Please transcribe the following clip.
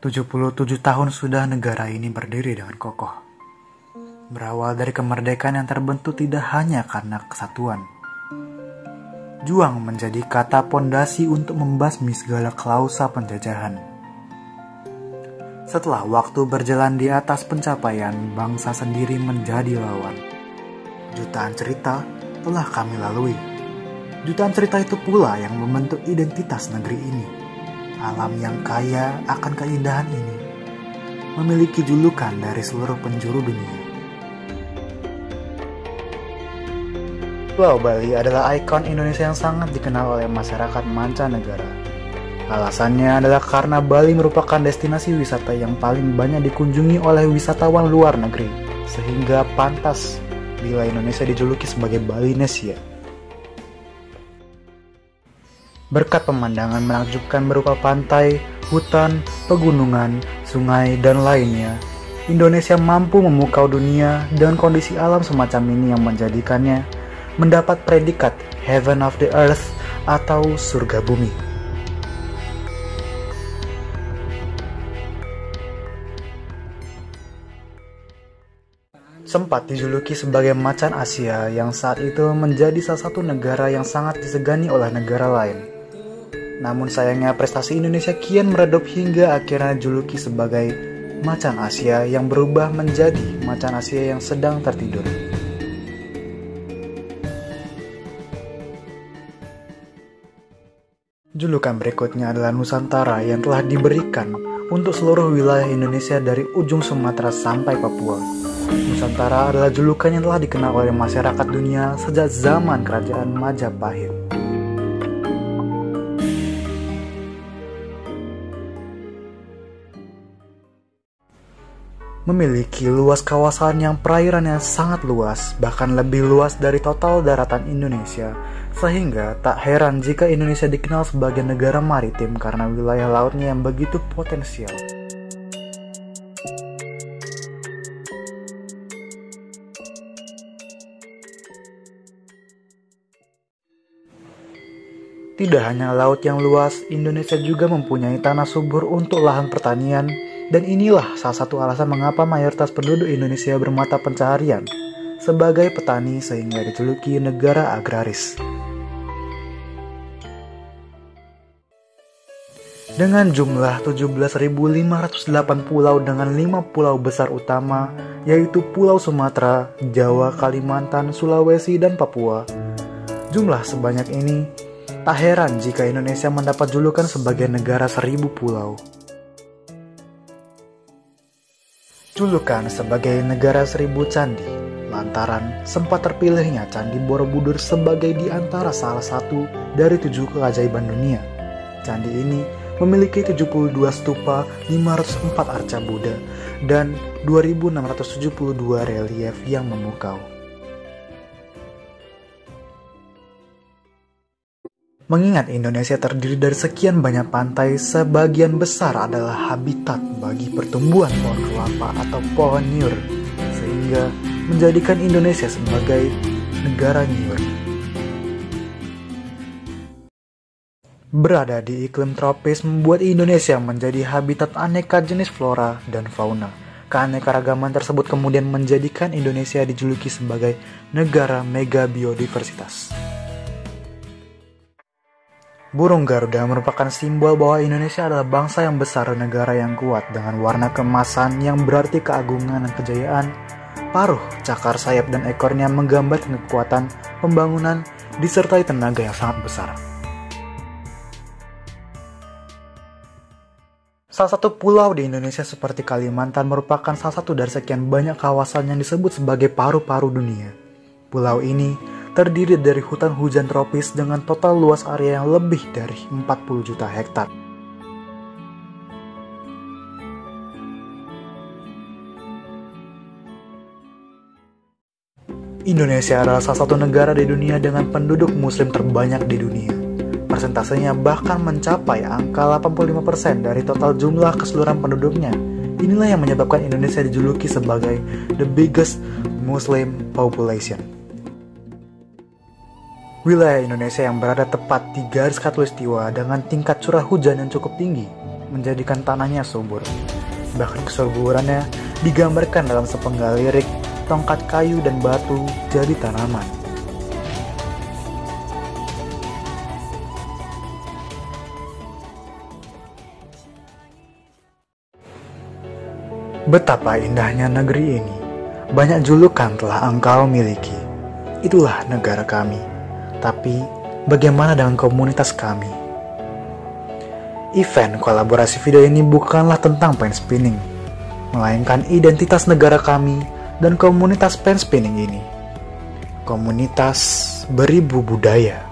77 tahun sudah negara ini berdiri dengan kokoh. Berawal dari kemerdekaan yang terbentuk tidak hanya karena kesatuan. Juang menjadi kata pondasi untuk membasmi segala klausa penjajahan. Setelah waktu berjalan di atas pencapaian, bangsa sendiri menjadi lawan. Jutaan cerita telah kami lalui. Jutaan cerita itu pula yang membentuk identitas negeri ini. Alam yang kaya akan keindahan ini memiliki julukan dari seluruh penjuru dunia. Pulau Bali adalah ikon Indonesia yang sangat dikenal oleh masyarakat mancanegara. Alasannya adalah karena Bali merupakan destinasi wisata yang paling banyak dikunjungi oleh wisatawan luar negeri, sehingga pantas bila Indonesia dijuluki sebagai Balinesia. Berkat pemandangan menakjubkan berupa pantai, hutan, pegunungan, sungai, dan lainnya, Indonesia mampu memukau dunia dan kondisi alam semacam ini yang menjadikannya mendapat predikat Heaven of the Earth atau surga bumi. Sempat dijuluki sebagai macan Asia yang saat itu menjadi salah satu negara yang sangat disegani oleh negara lain. Namun sayangnya prestasi Indonesia kian meredup hingga akhirnya dijuluki sebagai macan Asia yang berubah menjadi macan Asia yang sedang tertidur. Julukan berikutnya adalah Nusantara yang telah diberikan untuk seluruh wilayah Indonesia dari ujung Sumatera sampai Papua. Nusantara adalah julukan yang telah dikenal oleh masyarakat dunia sejak zaman Kerajaan Majapahit. Memiliki luas kawasan yang perairannya sangat luas, bahkan lebih luas dari total daratan Indonesia, sehingga tak heran jika Indonesia dikenal sebagai negara maritim karena wilayah lautnya yang begitu potensial. Tidak hanya laut yang luas, Indonesia juga mempunyai tanah subur untuk lahan pertanian, dan inilah salah satu alasan mengapa mayoritas penduduk Indonesia bermata pencaharian sebagai petani sehingga dijuluki negara agraris. Dengan jumlah 17.508 pulau dengan 5 pulau besar utama, yaitu Pulau Sumatera, Jawa, Kalimantan, Sulawesi, dan Papua. Jumlah sebanyak ini tak heran jika Indonesia mendapat julukan sebagai negara 1000 pulau. Julukan sebagai negara 1000 candi lantaran sempat terpilihnya Candi Borobudur sebagai di antara salah satu dari 7 keajaiban dunia. Candi ini memiliki 72 stupa, 504 arca Buddha, dan 2672 relief yang memukau. Mengingat Indonesia terdiri dari sekian banyak pantai, sebagian besar adalah habitat bagi pertumbuhan pohon kelapa atau pohon nyur, sehingga menjadikan Indonesia sebagai negara nyur. Berada di iklim tropis membuat Indonesia menjadi habitat aneka jenis flora dan fauna. Keanekaragaman tersebut kemudian menjadikan Indonesia dijuluki sebagai negara mega biodiversitas. Burung Garuda merupakan simbol bahwa Indonesia adalah bangsa yang besar dan negara yang kuat dengan warna keemasan yang berarti keagungan dan kejayaan. Paruh, cakar, sayap, dan ekornya menggambarkan kekuatan, pembangunan, disertai tenaga yang sangat besar. Salah satu pulau di Indonesia seperti Kalimantan merupakan salah satu dari sekian banyak kawasan yang disebut sebagai paru-paru dunia. Pulau ini terdiri dari hutan hujan tropis dengan total luas area yang lebih dari 40 juta hektar. Indonesia adalah salah satu negara di dunia dengan penduduk muslim terbanyak di dunia. Persentasenya bahkan mencapai angka 85% dari total jumlah keseluruhan penduduknya. Inilah yang menyebabkan Indonesia dijuluki sebagai the biggest Muslim population. Wilayah Indonesia yang berada tepat di garis khatulistiwa dengan tingkat curah hujan yang cukup tinggi menjadikan tanahnya subur. Bahkan kesuburannya digambarkan dalam sepenggal lirik, tongkat kayu dan batu jadi tanaman. Betapa indahnya negeri ini. Banyak julukan telah engkau miliki. Itulah negara kami. Tapi, bagaimana dengan komunitas kami? Event kolaborasi video ini bukanlah tentang pen spinning, melainkan identitas negara kami dan komunitas pen spinning ini. Komunitas beribu budaya.